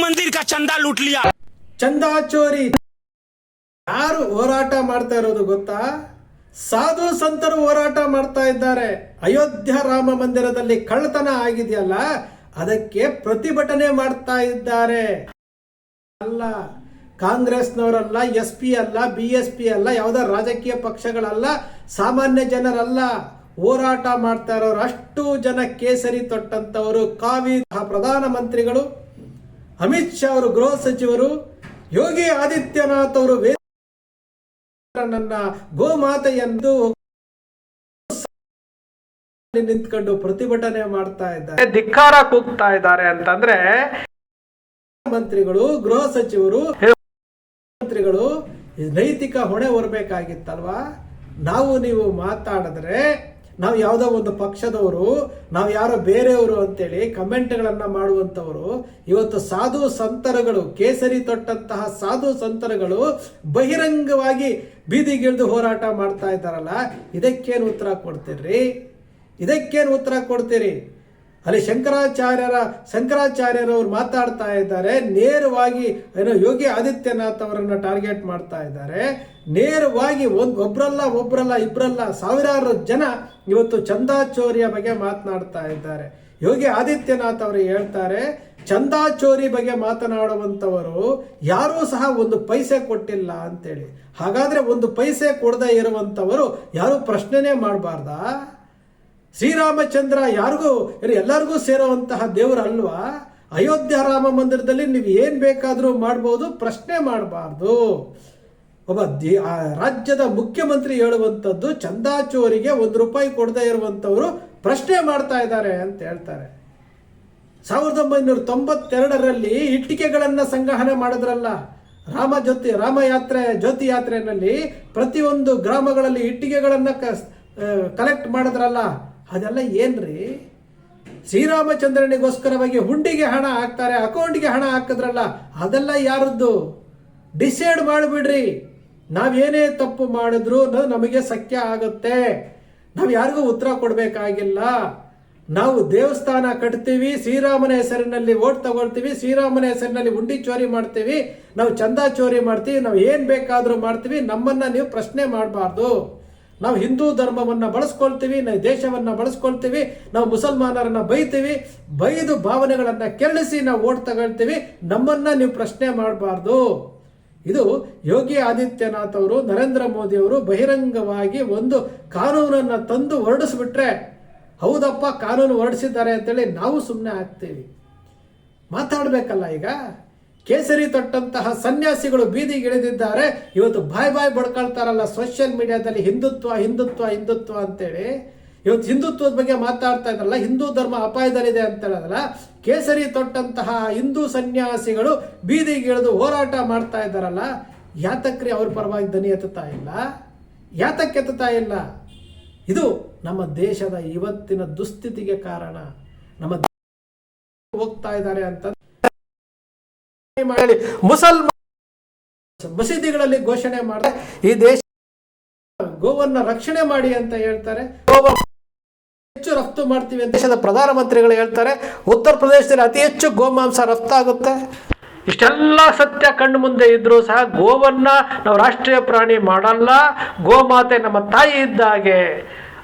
मंदिर का चंदा लूट लिया। ಚಂದಾ ಚೋರಿ ಯಾರು ಹೋರಾಟ ಮಾಡ್ತಾ ಇರೋದು ಗೊತ್ತಾ? ಸಾಧು ಸಂತರು ಹೋರಾಟ ಮಾಡ್ತಾ ಇದ್ದಾರೆ. ಅಯೋಧ್ಯ ರಾಮ ಮಂದಿರದಲ್ಲಿ ಕಳ್ಳತನ ಆಗಿದೆಯಲ್ಲ, ಅದಕ್ಕೆ ಪ್ರತಿಭಟನೆ ಮಾಡ್ತಾ ಇದ್ದಾರೆ. ಅಲ್ಲ, ಕಾಂಗ್ರೆಸ್ನವರಲ್ಲ, SP ಅಲ್ಲ, BSP ಅಲ್ಲ, ಯಾವುದೋ ರಾಜಕೀಯ ಪಕ್ಷಗಳಲ್ಲ, ಸಾಮಾನ್ಯ ಜನರಲ್ಲ, ಹೋರಾಟ ಮಾಡ್ತಾ ಇರೋರು ಅಷ್ಟು ಜನ ಕೇಸರಿ ತೊಟ್ಟಂತವರು. ಪ್ರಧಾನ ಮಂತ್ರಿಗಳು, ಅಮಿತ್ ಶಾ ಅವರು ಗೃಹ ಸಚಿವರು, ಯೋಗಿ ಆದಿತ್ಯನಾಥ್ ಅವರು ನನ್ನ ಗೋಮಾತೆ ಎಂದು ನಿಂತ್ಕೊಂಡು ಪ್ರತಿಭಟನೆ ಮಾಡ್ತಾ ಇದ್ದಾರೆ, ಧಿಕ್ಕಾರ ಕೂಗ್ತಾ ಇದ್ದಾರೆ. ಅಂತಂದ್ರೆ ಮಂತ್ರಿಗಳು, ಗೃಹ ಸಚಿವರು, ಮಂತ್ರಿಗಳು ನೈತಿಕ ಹೊಣೆ ಹೊರಬೇಕಾಗಿತ್ತಲ್ವಾ? ನಾವು ನೀವು ಮಾತಾಡಿದ್ರೆ ನಾವು ಯಾವುದೋ ಒಂದು ಪಕ್ಷದವರು, ನಾವು ಯಾರೋ ಬೇರೆಯವರು ಅಂತೇಳಿ ಕಮೆಂಟ್ಗಳನ್ನ ಮಾಡುವಂತವರು, ಇವತ್ತು ಸಾಧು ಸಂತರುಗಳು, ಕೇಸರಿ ತೊಟ್ಟಂತಹ ಸಾಧು ಸಂತರುಗಳು ಬಹಿರಂಗವಾಗಿ ಬೀದಿಗಿಳಿದು ಹೋರಾಟ ಮಾಡ್ತಾ ಇದ್ದಾರಲ್ಲ, ಇದಕ್ಕೇನು ಉತ್ತರ ಕೊಡ್ತೀರಿ? ಇದಕ್ಕೇನು ಉತ್ತರ ಕೊಡ್ತೀರಿ? ಅಲ್ಲಿ ಶಂಕರಾಚಾರ್ಯರವರು ಮಾತಾಡ್ತಾ ಇದ್ದಾರೆ, ನೇರವಾಗಿ ಏನೋ ಯೋಗಿ ಆದಿತ್ಯನಾಥ್ ಅವರನ್ನ ಟಾರ್ಗೆಟ್ ಮಾಡ್ತಾ ಇದ್ದಾರೆ. ನೇರವಾಗಿ ಒಬ್ರಲ್ಲ ಇಬ್ರಲ್ಲ ಸಾವಿರಾರು ಜನ ಇವತ್ತು ಚಂದಾ ಚೋರಿಯ ಬಗ್ಗೆ ಮಾತನಾಡ್ತಾ ಇದ್ದಾರೆ. ಯೋಗಿ ಆದಿತ್ಯನಾಥ್ ಅವರು ಹೇಳ್ತಾರೆ, ಚಂದಾ ಚೋರಿ ಬಗ್ಗೆ ಮಾತನಾಡುವಂತವರು ಯಾರೂ ಸಹ ಒಂದು ಪೈಸೆ ಕೊಟ್ಟಿಲ್ಲ ಅಂತೇಳಿ. ಹಾಗಾದ್ರೆ ಒಂದು ಪೈಸೆ ಕೊಡದೇ ಇರುವಂತವರು ಯಾರು ಪ್ರಶ್ನೆನೇ ಮಾಡಬಾರ್ದಾ? ಶ್ರೀರಾಮಚಂದ್ರ ಎಲ್ಲರಿಗೂ ಸೇರುವಂತಹ ದೇವರು ಅಲ್ವಾ? ಅಯೋಧ್ಯ ರಾಮ ಮಂದಿರದಲ್ಲಿ ನೀವು ಏನ್ ಬೇಕಾದ್ರೂ ಮಾಡಬಹುದು, ಪ್ರಶ್ನೆ ಮಾಡಬಾರ್ದು. ಒಬ್ಬ ರಾಜ್ಯದ ಮುಖ್ಯಮಂತ್ರಿ ಹೇಳುವಂತದ್ದು ಚಂದಾ ಚೋರಿಗೆ ₹1 ಕೊಡದೇ ಇರುವಂತವರು ಪ್ರಶ್ನೆ ಮಾಡ್ತಾ ಇದ್ದಾರೆ ಅಂತ ಹೇಳ್ತಾರೆ. 1992ರಲ್ಲಿ ಇಟ್ಟಿಗೆಗಳನ್ನ ಸಂಗ್ರಹಣೆ ಮಾಡಿದ್ರಲ್ಲ, ಜ್ಯೋತಿ ಯಾತ್ರೆಯಲ್ಲಿ ಪ್ರತಿಯೊಂದು ಗ್ರಾಮಗಳಲ್ಲಿ ಇಟ್ಟಿಗೆಗಳನ್ನ ಕಲೆಕ್ಟ್ ಮಾಡಿದ್ರಲ್ಲ, ಅದೆಲ್ಲ ಏನ್ರಿ? ಶ್ರೀರಾಮಚಂದ್ರನಿಗೋಸ್ಕರವಾಗಿ ಹುಂಡಿಗೆ ಹಣ ಹಾಕ್ತಾರೆ, ಅಕೌಂಟ್ಗೆ ಹಣ ಹಾಕಿದ್ರಲ್ಲ, ಅದೆಲ್ಲ ಯಾರದ್ದು? ಡಿಸೈಡ್ ಮಾಡಿಬಿಡ್ರಿ. ನಾವೇನೇ ತಪ್ಪು ಮಾಡಿದ್ರು ನಮಗೆ ಸಖ್ಯ ಆಗುತ್ತೆ. ನಾವು ಯಾರಿಗೂ ಉತ್ತರ ಕೊಡಬೇಕಾಗಿಲ್ಲ. ನಾವು ದೇವಸ್ಥಾನ ಕಟ್ತೀವಿ, ಶ್ರೀರಾಮನ ಹೆಸರಿನಲ್ಲಿ ವೋಟ್ ತಗೊಳ್ತೀವಿ, ಶ್ರೀರಾಮನ ಹೆಸರಿನಲ್ಲಿ ಹುಂಡಿ ಚೋರಿ ಮಾಡ್ತೀವಿ, ನಾವು ಚಂದಾ ಚೋರಿ ಮಾಡ್ತೀವಿ, ನಾವು ಏನ್ ಬೇಕಾದ್ರೂ ಮಾಡ್ತೀವಿ. ನಮ್ಮನ್ನ ನೀವು ಪ್ರಶ್ನೆ ಮಾಡಬಾರ್ದು. ನಾವು ಹಿಂದೂ ಧರ್ಮವನ್ನ ಬಳಸ್ಕೊಳ್ತೀವಿ, ನಾವು ದೇಶವನ್ನ ಬಳಸ್ಕೊಳ್ತೀವಿ, ನಾವು ಮುಸಲ್ಮಾನರನ್ನ ಬೈದು ಭಾವನೆಗಳನ್ನ ಕೆರಳಿಸಿ ನಾವು ವೋಟ್ ತಗೊಳ್ತೀವಿ. ನಮ್ಮನ್ನ ನೀವು ಪ್ರಶ್ನೆ ಮಾಡಬಾರ್ದು. ಇದು ಯೋಗಿ ಆದಿತ್ಯನಾಥ್ ಅವರು, ನರೇಂದ್ರ ಮೋದಿ ಅವರು ಬಹಿರಂಗವಾಗಿ ಒಂದು ಕಾನೂನನ್ನ ತಂದು ಹೊರಡಿಸ್ಬಿಟ್ರೆ, ಹೌದಪ್ಪ ಕಾನೂನು ಹೊರಡಿಸಿದ್ದಾರೆ ಅಂತೇಳಿ ನಾವು ಸುಮ್ಮನೆ ಆಗ್ತೀವಿ. ಮಾತಾಡ್ಬೇಕಲ್ಲ. ಈಗ ಕೇಸರಿ ತೊಟ್ಟಂತಹ ಸನ್ಯಾಸಿಗಳು ಬೀದಿಗಿಳಿದಿದ್ದಾರೆ. ಇವತ್ತು ಬಾಯ್ ಬಡ್ಕೊಳ್ತಾರಲ್ಲ ಸೋಷಿಯಲ್ ಮೀಡಿಯಾದಲ್ಲಿ, ಹಿಂದುತ್ವ ಅಂತೇಳಿ. ಇವತ್ತು ಹಿಂದುತ್ವದ ಬಗ್ಗೆ ಮಾತಾಡ್ತಾ ಇದ್ರಲ್ಲ, ಹಿಂದೂ ಧರ್ಮ ಅಪಾಯದಲ್ಲಿದೆ ಅಂತ ಹೇಳೋದಲ್ಲ, ಕೇಸರಿ ತೊಟ್ಟಂತಹ ಹಿಂದೂ ಸನ್ಯಾಸಿಗಳು ಬೀದಿಗಿಳಿದು ಹೋರಾಟ ಮಾಡ್ತಾ ಇದ್ದಾರಲ್ಲ, ಯಾತಕ್ರಿ ಅವ್ರ ಪರವಾಗಿ ದನಿ ಯಾತಕ್ಕೆ ಎತ್ತುತ್ತಾ ಇಲ್ಲ? ಇದು ನಮ್ಮ ದೇಶದ ಇವತ್ತಿನ ದುಸ್ಥಿತಿಗೆ ಕಾರಣ. ನಮ್ಮ ಹೋಗ್ತಾ ಇದ್ದಾರೆ ಅಂತ ಮಸೀದಿಗಳಲ್ಲಿ ಘೋಷಣೆ ಮಾಡಿದ್ರೆ ಈ ದೇಶ ಗೋವನ್ನ ರಕ್ಷಣೆ ಮಾಡಿ ಅಂತ ಹೇಳ್ತಾರೆ. ಹೆಚ್ಚು ರಫ್ತು ಮಾಡ್ತೀವಿ ಅಂತ ದೇಶದ ಪ್ರಧಾನಮಂತ್ರಿಗಳು ಹೇಳ್ತಾರೆ. ಉತ್ತರ ಪ್ರದೇಶದಲ್ಲಿ ಅತಿ ಹೆಚ್ಚು ಗೋಮಾಂಸ ರಫ್ತಾಗುತ್ತೆ. ಇಷ್ಟೆಲ್ಲ ಸತ್ಯ ಕಣ್ಣು ಮುಂದೆ ಇದ್ರೂ ಸಹ ಗೋವನ್ನ ನಾವು ರಾಷ್ಟ್ರೀಯ ಪ್ರಾಣಿ ಮಾಡಲ್ಲ, ಗೋಮಾತೆ ನಮ್ಮ ತಾಯಿ ಇದ್ದಾಗೆ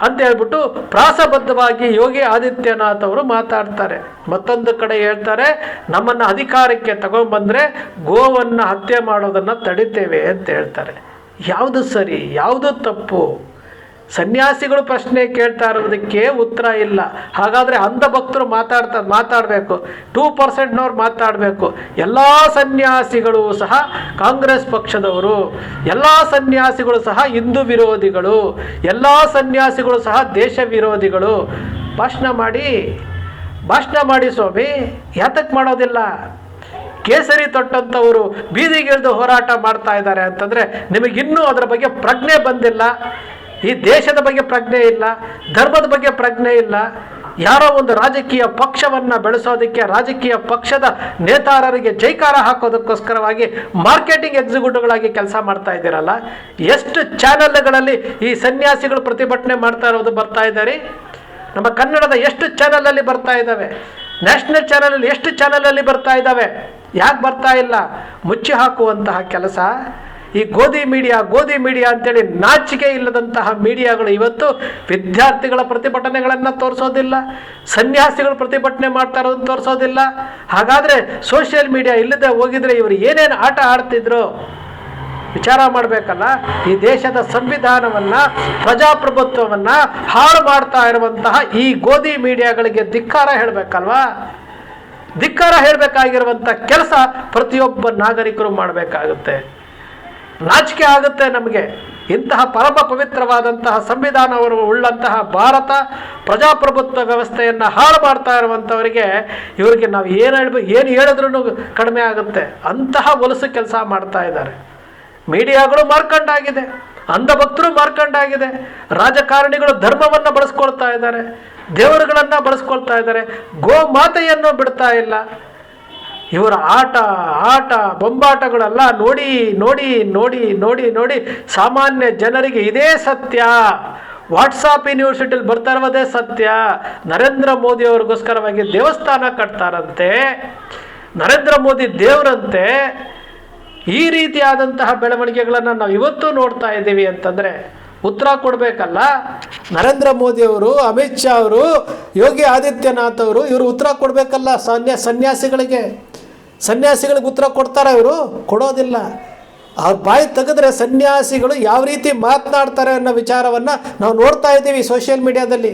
ಅಂತ ಹೇಳ್ಬಿಟ್ಟು ಪ್ರಾಸಬದ್ಧವಾಗಿ ಯೋಗಿ ಆದಿತ್ಯನಾಥ್ ಅವರು ಮಾತಾಡ್ತಾರೆ. ಮತ್ತೊಂದು ಕಡೆ ಹೇಳ್ತಾರೆ, ನಮ್ಮನ್ನ ಅಧಿಕಾರಕ್ಕೆ ತಗೊಂಡ್ಬಂದ್ರೆ ಗೋವನ್ನ ಹತ್ಯೆ ಮಾಡೋದನ್ನ ತಡಿತೇವೆ ಅಂತ ಹೇಳ್ತಾರೆ. ಯಾವುದು ಸರಿ, ಯಾವುದು ತಪ್ಪು? ಸನ್ಯಾಸಿಗಳು ಪ್ರಶ್ನೆ ಕೇಳ್ತಾ ಇರೋದಕ್ಕೆ ಉತ್ತರ ಇಲ್ಲ. ಹಾಗಾದ್ರೆ ಅಂಧ ಭಕ್ತರು ಮಾತಾಡಬೇಕು, 2%ನವ್ರು ಮಾತಾಡಬೇಕು. ಎಲ್ಲ ಸನ್ಯಾಸಿಗಳು ಸಹ ಕಾಂಗ್ರೆಸ್ ಪಕ್ಷದವರು, ಎಲ್ಲ ಸನ್ಯಾಸಿಗಳು ಸಹ ಹಿಂದೂ ವಿರೋಧಿಗಳು, ಎಲ್ಲ ಸನ್ಯಾಸಿಗಳು ಸಹ ದೇಶ ವಿರೋಧಿಗಳು. ಭಾಷಣ ಮಾಡಿ ಸ್ವಾಮಿ, ಯಾತಕ್ಕೆ ಮಾಡೋದಿಲ್ಲ? ಕೇಸರಿ ತೊಟ್ಟಂಥವರು ಬೀದಿಗಿಳಿದು ಹೋರಾಟ ಮಾಡ್ತಾ ಇದ್ದಾರೆ ಅಂತಂದ್ರೆ ನಿಮಗಿನ್ನೂ ಅದರ ಬಗ್ಗೆ ಪ್ರಜ್ಞೆ ಬಂದಿಲ್ಲ. ಈ ದೇಶದ ಬಗ್ಗೆ ಪ್ರಜ್ಞೆ ಇಲ್ಲ, ಧರ್ಮದ ಬಗ್ಗೆ ಪ್ರಜ್ಞೆ ಇಲ್ಲ. ಯಾರೋ ಒಂದು ರಾಜಕೀಯ ಪಕ್ಷವನ್ನ ಬೆಳೆಸೋದಕ್ಕೆ, ರಾಜಕೀಯ ಪಕ್ಷದ ನೇತಾರರಿಗೆ ಜೈಕಾರ ಹಾಕೋದಕ್ಕೋಸ್ಕರವಾಗಿ ಮಾರ್ಕೆಟಿಂಗ್ ಎಕ್ಸಿಕ್ಯೂಟಿವ್ಗಳಾಗಿ ಕೆಲಸ ಮಾಡ್ತಾ ಇದ್ದೀರಲ್ಲ. ಎಷ್ಟು ಚಾನೆಲ್ಗಳಲ್ಲಿ ಈ ಸನ್ಯಾಸಿಗಳು ಪ್ರತಿಭಟನೆ ಮಾಡ್ತಾ ಇರೋದು ಬರ್ತಾ ಇದ್ದಾರೆ? ನಮ್ಮ ಕನ್ನಡದ ಎಷ್ಟು ಚಾನೆಲ್ ಅಲ್ಲಿ ಬರ್ತಾ ಇದ್ದಾವೆ? ನ್ಯಾಷನಲ್ ಚಾನೆಲ್ ಅಲ್ಲಿ ಎಷ್ಟು ಚಾನೆಲ್ ಅಲ್ಲಿ ಬರ್ತಾ ಇದ್ದಾವೆ? ಯಾಕೆ ಬರ್ತಾ ಇಲ್ಲ? ಮುಚ್ಚಿ ಹಾಕುವಂತಹ ಕೆಲಸ. ಈ ಗೋಧಿ ಮೀಡಿಯಾ ಅಂತೇಳಿ ನಾಚಿಕೆ ಇಲ್ಲದಂತಹ ಮೀಡಿಯಾಗಳು ಇವತ್ತು ವಿದ್ಯಾರ್ಥಿಗಳ ಪ್ರತಿಭಟನೆಗಳನ್ನು ತೋರಿಸೋದಿಲ್ಲ, ಸನ್ಯಾಸಿಗಳು ಪ್ರತಿಭಟನೆ ಮಾಡ್ತಾ ಇರೋದನ್ನು ತೋರಿಸೋದಿಲ್ಲ. ಹಾಗಾದರೆ ಸೋಷಿಯಲ್ ಮೀಡಿಯಾ ಇಲ್ಲದೆ ಹೋಗಿದ್ರೆ ಇವರು ಏನೇನು ಆಟ ಆಡ್ತಿದ್ರು ವಿಚಾರ ಮಾಡಬೇಕಲ್ಲ. ಈ ದೇಶದ ಸಂವಿಧಾನವನ್ನು, ಪ್ರಜಾಪ್ರಭುತ್ವವನ್ನು ಹಾಳು ಮಾಡ್ತಾ ಇರುವಂತಹ ಈ ಗೋಧಿ ಮೀಡಿಯಾಗಳಿಗೆ ಧಿಕ್ಕಾರ ಹೇಳಬೇಕಲ್ವಾ? ಧಿಕ್ಕಾರ ಹೇಳಬೇಕಾಗಿರುವಂಥ ಕೆಲಸ ಪ್ರತಿಯೊಬ್ಬ ನಾಗರಿಕರು ಮಾಡಬೇಕಾಗುತ್ತೆ. ನಾಚಿಕೆ ಆಗುತ್ತೆ ನಮಗೆ. ಇಂತಹ ಪರಮ ಪವಿತ್ರವಾದಂತಹ ಸಂವಿಧಾನವನ್ನು ಉಳ್ಳಂತಹ ಭಾರತ ಪ್ರಜಾಪ್ರಭುತ್ವ ವ್ಯವಸ್ಥೆಯನ್ನು ಹಾಳು ಮಾಡ್ತಾ ಇರುವಂಥವರಿಗೆ ಇವರಿಗೆ ನಾವು ಏನು ಹೇಳಿದ್ರೂ ಕಡಿಮೆ ಆಗುತ್ತೆ. ಅಂತಹ ಹೊಲಸು ಕೆಲಸ ಮಾಡ್ತಾ ಇದ್ದಾರೆ. ಮೀಡಿಯಾಗಳು ಮಾರ್ಕಂಡಾಗಿದೆ, ಅಂಧಭಕ್ತರು ಮಾರ್ಕಂಡಾಗಿದೆ, ರಾಜಕಾರಣಿಗಳು ಧರ್ಮವನ್ನು ಬಳಸ್ಕೊಳ್ತಾ ಇದ್ದಾರೆ, ದೇವರುಗಳನ್ನು ಬಳಸ್ಕೊಳ್ತಾ ಇದ್ದಾರೆ, ಗೋಮಾತೆಯನ್ನು ಬಿಡ್ತಾ ಇಲ್ಲ. ಇವರ ಆಟ ಬೊಂಬಾಟಗಳೆಲ್ಲ ನೋಡಿ ನೋಡಿ ನೋಡಿ ನೋಡಿ ನೋಡಿ ಸಾಮಾನ್ಯ ಜನರಿಗೆ ಇದೇ ಸತ್ಯ. ವಾಟ್ಸಾಪ್ ಯೂನಿವರ್ಸಿಟಿಲಿ ಬರ್ತಾ ಇರೋದೇ ಸತ್ಯ. ನರೇಂದ್ರ ಮೋದಿ ಅವ್ರಿಗೋಸ್ಕರವಾಗಿ ದೇವಸ್ಥಾನ ಕಟ್ತಾರಂತೆ, ನರೇಂದ್ರ ಮೋದಿ ದೇವರಂತೆ. ಈ ರೀತಿಯಾದಂತಹ ಬೆಳವಣಿಗೆಗಳನ್ನು ನಾವು ಇವತ್ತು ನೋಡ್ತಾ ಇದ್ದೀವಿ ಅಂತಂದರೆ ಉತ್ತರ ಕೊಡಬೇಕಲ್ಲ. ನರೇಂದ್ರ ಮೋದಿ ಅವರು, ಅಮಿತ್ ಶಾ ಅವರು, ಯೋಗಿ ಆದಿತ್ಯನಾಥ್ ಅವರು ಇವರು ಉತ್ತರ ಕೊಡಬೇಕಲ್ಲ. ಸನ್ಯಾಸಿಗಳಿಗೆ ಉತ್ತರ ಕೊಡ್ತಾರೆ? ಇವರು ಕೊಡೋದಿಲ್ಲ. ಅವ್ರ ಬಾಯಿ ತೆಗೆದ್ರೆ ಸನ್ಯಾಸಿಗಳು ಯಾವ ರೀತಿ ಮಾತನಾಡ್ತಾರೆ ಅನ್ನೋ ವಿಚಾರವನ್ನು ನಾವು ನೋಡ್ತಾ ಇದ್ದೀವಿ. ಸೋಷಿಯಲ್ ಮೀಡಿಯಾದಲ್ಲಿ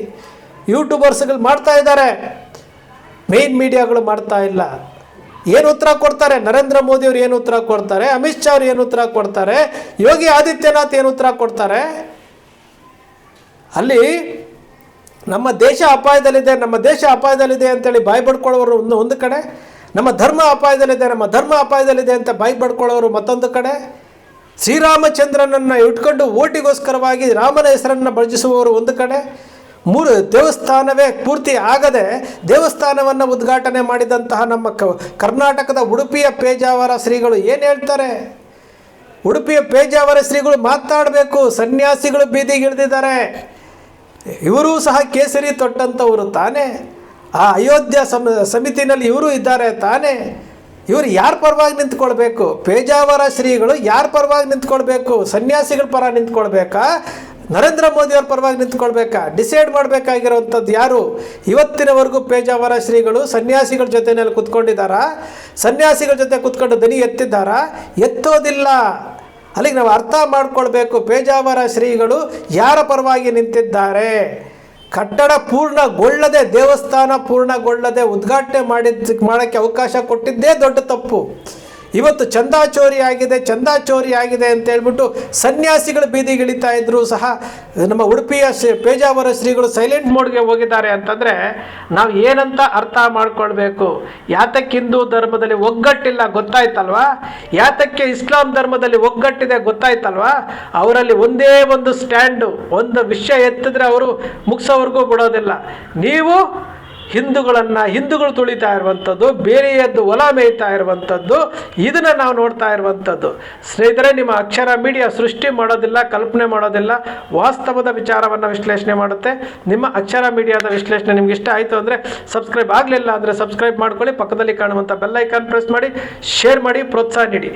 ಯೂಟ್ಯೂಬರ್ಸ್ಗಳು ಮಾಡ್ತಾ ಇದ್ದಾರೆ, ಮೇನ್ ಮೀಡಿಯಾಗಳು ಮಾಡ್ತಾ ಇಲ್ಲ. ಏನು ಉತ್ತರ ಕೊಡ್ತಾರೆ? ನರೇಂದ್ರ ಮೋದಿ ಅವರು ಏನು ಉತ್ತರ ಕೊಡ್ತಾರೆ? ಅಮಿತ್ ಶಾ ಅವರು ಏನು ಉತ್ತರ ಕೊಡ್ತಾರೆ? ಯೋಗಿ ಆದಿತ್ಯನಾಥ್ ಏನು ಉತ್ತರ ಕೊಡ್ತಾರೆ? ಅಲ್ಲಿ ನಮ್ಮ ದೇಶ ಅಪಾಯದಲ್ಲಿದೆ ಅಂತೇಳಿ ಬಾಯಿ ಬಡ್ಕೊಳ್ಳೋರು ಒಂದು ಕಡೆ, ನಮ್ಮ ಧರ್ಮ ಅಪಾಯದಲ್ಲಿದೆ ಅಂತ ಬಾಯಿ ಬಡ್ಕೊಳ್ಳೋರು ಮತ್ತೊಂದು ಕಡೆ, ಶ್ರೀರಾಮಚಂದ್ರನನ್ನು ಇಟ್ಕೊಂಡು ಓಟಿಗೋಸ್ಕರವಾಗಿ ರಾಮನ ಹೆಸರನ್ನು ಬಳಸುವವರು ಒಂದು ಕಡೆ, ದೇವಸ್ಥಾನವೇ ಪೂರ್ತಿ ಆಗದೆ ದೇವಸ್ಥಾನವನ್ನು ಉದ್ಘಾಟನೆ ಮಾಡಿದಂತಹ ನಮ್ಮ ಕರ್ನಾಟಕದ ಉಡುಪಿಯ ಪೇಜಾವರ ಶ್ರೀಗಳು ಏನು ಹೇಳ್ತಾರೆ? ಉಡುಪಿಯ ಪೇಜಾವರ ಶ್ರೀಗಳು ಮಾತಾಡಬೇಕು. ಸನ್ಯಾಸಿಗಳು ಬೀದಿಗಿಳಿದಿದ್ದಾರೆ. ಇವರೂ ಸಹ ಕೇಸರಿ ತೊಟ್ಟಂಥವರು ತಾನೇ. ಆ ಅಯೋಧ್ಯ ಸಮಿತಿನಲ್ಲಿ ಇವರು ಇದ್ದಾರೆ ತಾನೇ. ಇವರು ಯಾರ ಪರವಾಗಿ ನಿಂತ್ಕೊಳ್ಬೇಕು? ಪೇಜಾವರ ಶ್ರೀಗಳು ಯಾರ ಪರವಾಗಿ ನಿಂತ್ಕೊಳ್ಬೇಕು? ಸನ್ಯಾಸಿಗಳ ಪರ ನಿಂತ್ಕೊಳ್ಬೇಕಾ? ನರೇಂದ್ರ ಮೋದಿ ಅವ್ರ ಪರವಾಗಿ ನಿಂತ್ಕೊಳ್ಬೇಕಾ? ಡಿಸೈಡ್ ಮಾಡಬೇಕಾಗಿರೋವಂಥದ್ದು ಯಾರು? ಇವತ್ತಿನವರೆಗೂ ಪೇಜಾವರ ಶ್ರೀಗಳು ಸನ್ಯಾಸಿಗಳ ಜೊತೆಯಲ್ಲಿ ಕೂತ್ಕೊಂಡಿದ್ದಾರಾ? ಸನ್ಯಾಸಿಗಳ ಜೊತೆ ಕೂತ್ಕೊಂಡು ದನಿ ಎತ್ತಿದ್ದಾರಾ? ಎತ್ತೋದಿಲ್ಲ. ಅಲ್ಲಿಗೆ ನಾವು ಅರ್ಥ ಮಾಡ್ಕೊಳ್ಬೇಕು, ಪೇಜಾವರ ಶ್ರೀಗಳು ಯಾರ ಪರವಾಗಿ ನಿಂತಿದ್ದಾರೆ. ಕಟ್ಟಡ ಪೂರ್ಣಗೊಳ್ಳದೆ, ದೇವಸ್ಥಾನ ಪೂರ್ಣಗೊಳ್ಳದೆ ಉದ್ಘಾಟನೆ ಮಾಡೋಕ್ಕೆ ಅವಕಾಶ ಕೊಟ್ಟಿದ್ದೇ ದೊಡ್ಡ ತಪ್ಪು. ಇವತ್ತು ಚಂದಾ ಚೋರಿ ಆಗಿದೆ ಅಂತ ಹೇಳ್ಬಿಟ್ಟು ಸನ್ಯಾಸಿಗಳು ಬೀದಿಗಿಳಿತಾ ಇದ್ದರೂ ಸಹ ನಮ್ಮ ಉಡುಪಿಯ ಪೇಜಾವರ ಶ್ರೀಗಳು ಸೈಲೆಂಟ್ ಮೋಡ್ಗೆ ಹೋಗಿದ್ದಾರೆ ಅಂತಂದರೆ ನಾವು ಏನಂತ ಅರ್ಥ ಮಾಡ್ಕೊಳ್ಬೇಕು? ಯಾತಕ್ಕೆ ಹಿಂದೂ ಧರ್ಮದಲ್ಲಿ ಒಗ್ಗಟ್ಟಿಲ್ಲ ಗೊತ್ತಾಯ್ತಲ್ವಾ? ಯಾತಕ್ಕೆ ಇಸ್ಲಾಂ ಧರ್ಮದಲ್ಲಿ ಒಗ್ಗಟ್ಟಿದೆ ಗೊತ್ತಾಯ್ತಲ್ವಾ? ಅವರಲ್ಲಿ ಒಂದೇ ಒಂದು ಸ್ಟ್ಯಾಂಡು, ಒಂದು ವಿಷಯ ಎತ್ತಿದ್ರೆ ಅವರು ಮುಗಿಸೋವರೆಗೂ ಬಿಡೋದಿಲ್ಲ. ನೀವು ಹಿಂದೂಗಳು ತುಳಿತಾ ಇರುವಂಥದ್ದು, ಬೇರೆಯದ್ದು ಹೊಲ ಮೇಯ್ತಾ ಇರುವಂಥದ್ದು, ಇದನ್ನು ನಾವು ನೋಡ್ತಾ ಇರುವಂಥದ್ದು. ಸ್ನೇಹಿತರೆ, ನಿಮ್ಮ ಅಕ್ಷರ ಮೀಡಿಯಾ ಸೃಷ್ಟಿ ಮಾಡೋದಿಲ್ಲ, ಕಲ್ಪನೆ ಮಾಡೋದಿಲ್ಲ, ವಾಸ್ತವದ ವಿಚಾರವನ್ನು ವಿಶ್ಲೇಷಣೆ ಮಾಡುತ್ತೆ. ನಿಮ್ಮ ಅಕ್ಷರ ಮೀಡಿಯಾದ ವಿಶ್ಲೇಷಣೆ ನಿಮ್ಗೆ ಇಷ್ಟ ಆಯಿತು ಅಂದರೆ ಸಬ್ಸ್ಕ್ರೈಬ್ ಆಗಲಿಲ್ಲ ಅಂದರೆ ಸಬ್ಸ್ಕ್ರೈಬ್ ಮಾಡ್ಕೊಳ್ಳಿ. ಪಕ್ಕದಲ್ಲಿ ಕಾಣುವಂಥ ಬೆಲ್ ಐಕಾನ್ ಪ್ರೆಸ್ ಮಾಡಿ, ಶೇರ್ ಮಾಡಿ, ಪ್ರೋತ್ಸಾಹ ನೀಡಿ.